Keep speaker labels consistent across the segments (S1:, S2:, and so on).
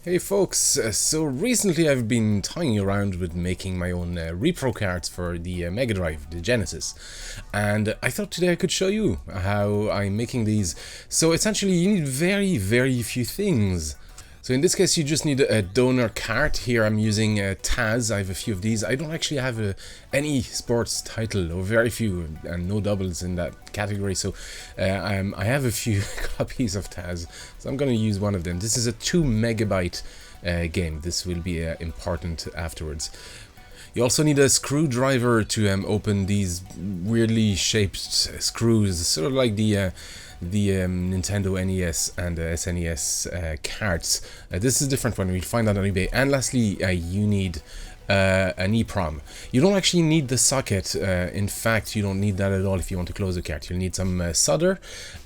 S1: Hey folks, so recently I've been toying around with making my own repro cards for the Megadrive, the Genesis, and I thought today I could show you how I'm making these. So essentially you need very few things. So in this case you just need a donor card. Here I'm using Taz. I have a few of these. I don't actually have any sports title, or very few, and no doubles in that category, so I have a few copies of Taz, so I'm going to use one of them. This is a 2 megabyte game. This will be important afterwards. You also need a screwdriver to open these weirdly shaped screws, sort of like the Nintendo NES and SNES cards. This is a different one. You'll find that on eBay. And lastly, you need an EEPROM. You don't actually need the socket. In fact, you don't need that at all if you want to close a card. You'll need some solder,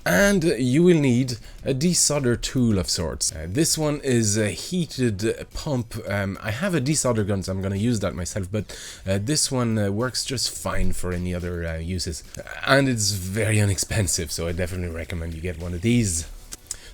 S1: and you will need a desolder tool of sorts. This one is a heated pump. I have a desolder gun, so I'm going to use that myself, but this one works just fine for any other uses. And it's very inexpensive, so I definitely recommend you get one of these.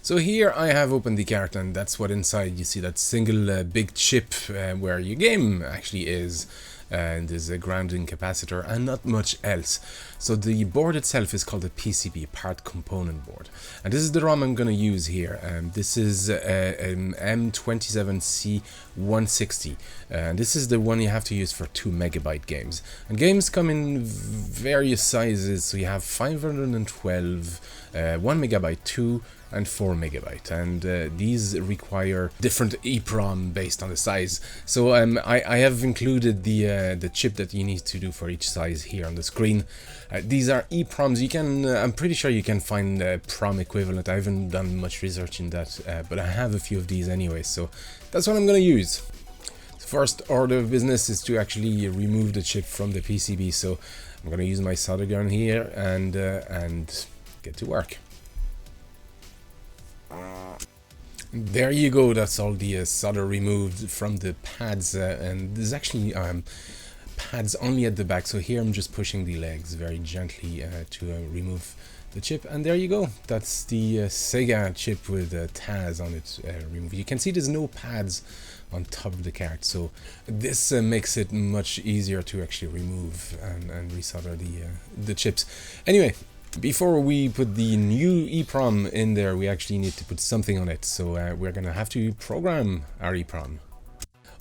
S1: So here I have opened the cart, and that's what inside. You see that single big chip where your game actually is, and there's a grounding capacitor and not much else. So the board itself is called a PCB, part component board, and this is the ROM I'm going to use here. This is an M27C160, and this is the one you have to use for 2 megabyte games. And games come in various sizes, so you have 512, 1 megabyte, 2 and 4 megabyte, and these require different EEPROM based on the size. So I have included the chip that you need to do for each size here on the screen. These are EEPROMs. You can I'm pretty sure you can find a PROM equivalent. I haven't done much research in that, but I have a few of these anyway, so that's what I'm going to use. First order of business is to actually remove the chip from the PCB, so I'm going to use my solder gun here and get to work. There you go, that's all the solder removed from the pads, and there's actually pads only at the back, so here I'm just pushing the legs very gently to remove the chip, and there you go. That's the Sega chip with Taz on it removed. You can see there's no pads on top of the card, so this makes it much easier to actually remove and resolder the chips. Anyway, before we put the new EEPROM in there, we actually need to put something on it, so we're gonna have to program our EEPROM.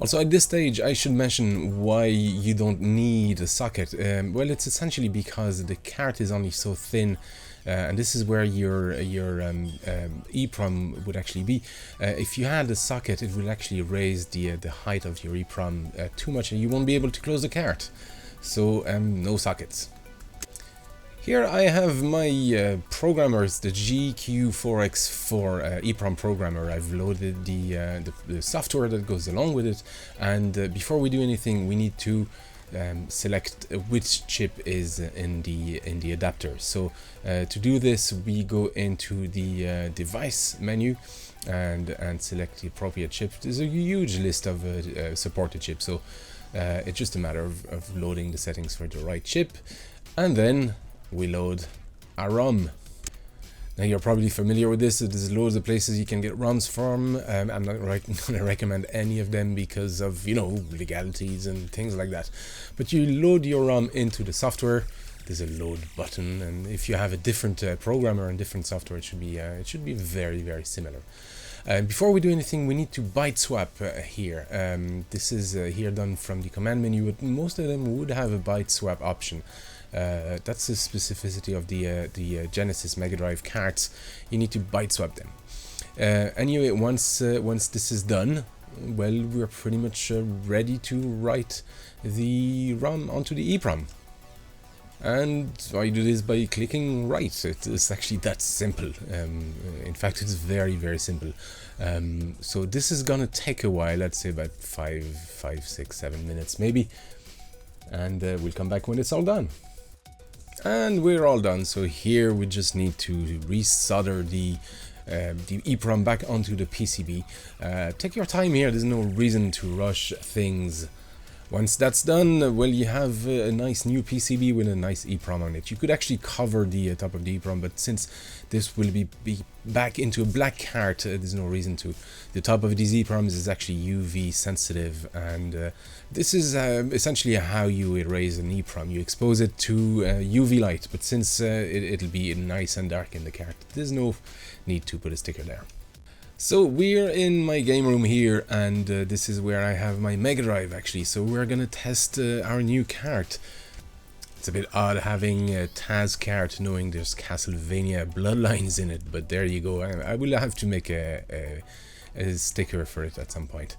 S1: Also, at this stage, I should mention why you don't need a socket. Well, it's essentially because the card is only so thin, and this is where your EEPROM would actually be. If you had a socket, it will actually raise the height of your EEPROM too much, and you won't be able to close the card. So, no sockets. Here I have my programmers, the GQ4X4 EEPROM programmer. I've loaded the software that goes along with it, and before we do anything, we need to select which chip is in the adapter. So to do this, we go into the device menu and select the appropriate chip. There's a huge list of supported chips, so it's just a matter of loading the settings for the right chip, and then we load our ROM. Now you're probably familiar with this. There's loads of places you can get ROMs from. I'm not going to recommend any of them because of, you know, legalities and things like that. But you load your ROM into the software. There's a load button, and if you have a different programmer and different software, it should be very similar. Before we do anything, we need to byte swap here. This is here done from the command menu, but most of them would have a byte swap option. That's the specificity of the Genesis Megadrive cards. You need to byte swap them. Anyway, once this is done, well, we're pretty much ready to write the ROM onto the EEPROM. And I do this by clicking right. It's actually that simple. In fact, it's very simple. So this is gonna take a while. Let's say about 5, 6, 7 minutes maybe, and we'll come back when it's all done. And we're all done. So here we just need to resolder the EEPROM back onto the PCB. Take your time here. There's no reason to rush things. Once that's done, well, you have a nice new PCB with a nice EEPROM on it. You could actually cover the top of the EEPROM, but since this will be back into a black cart, there's no reason to. The top of these EEPROMs is actually UV sensitive, and this is essentially how you erase an EEPROM. You expose it to UV light, but since it'll be nice and dark in the cart, there's no need to put a sticker there. So we're in my game room here, and this is where I have my Megadrive actually. So we're gonna test our new cart. It's a bit odd having a Taz cart knowing there's Casltevania Bloodlines in it, but there you go. I will have to make a sticker for it at some point.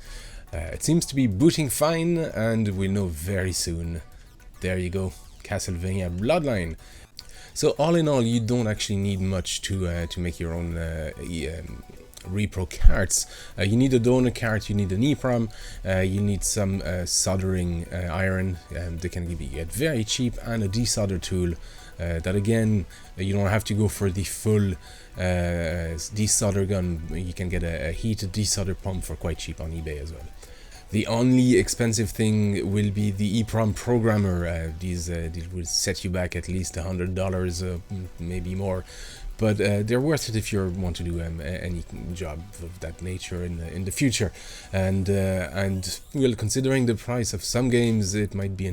S1: It seems to be booting fine, and we'll know very soon. There you go, Casltevania Bloodline. So all in all, you don't actually need much to make your own repro carts. You need a donor cart, you need an EEPROM, you need some soldering iron. They can be very cheap, and a desolder tool. That again, you don't have to go for the full desolder gun. You can get a heated desolder pump for quite cheap on eBay as well. The only expensive thing will be the EEPROM programmer. These will set you back at least $100, maybe more. But they're worth it if you want to do any job of that nature in the future. And well, considering the price of some games, it might be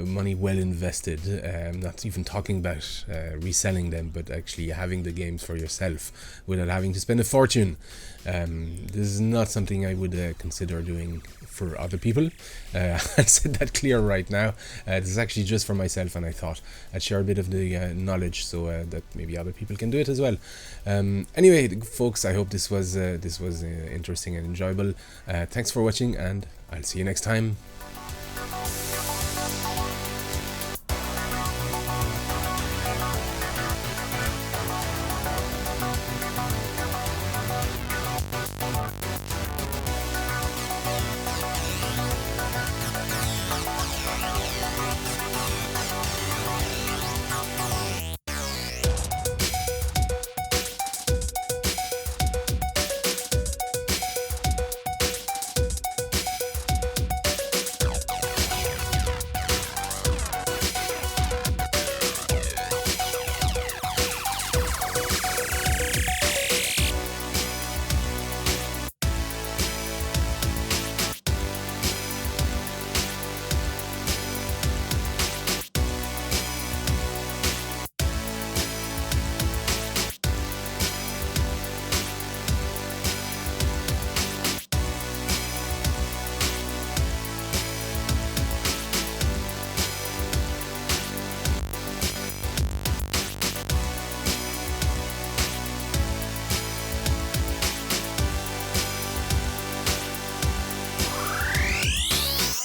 S1: money well invested. I'm not even talking about reselling them, but actually having the games for yourself without having to spend a fortune. This is not something I would consider doing for other people. I'll set that clear right now. This is actually just for myself, and I thought I'd share a bit of the knowledge so that maybe other people can do it as well. Anyway, folks, I hope this was interesting and enjoyable. Thanks for watching, and I'll see you next time.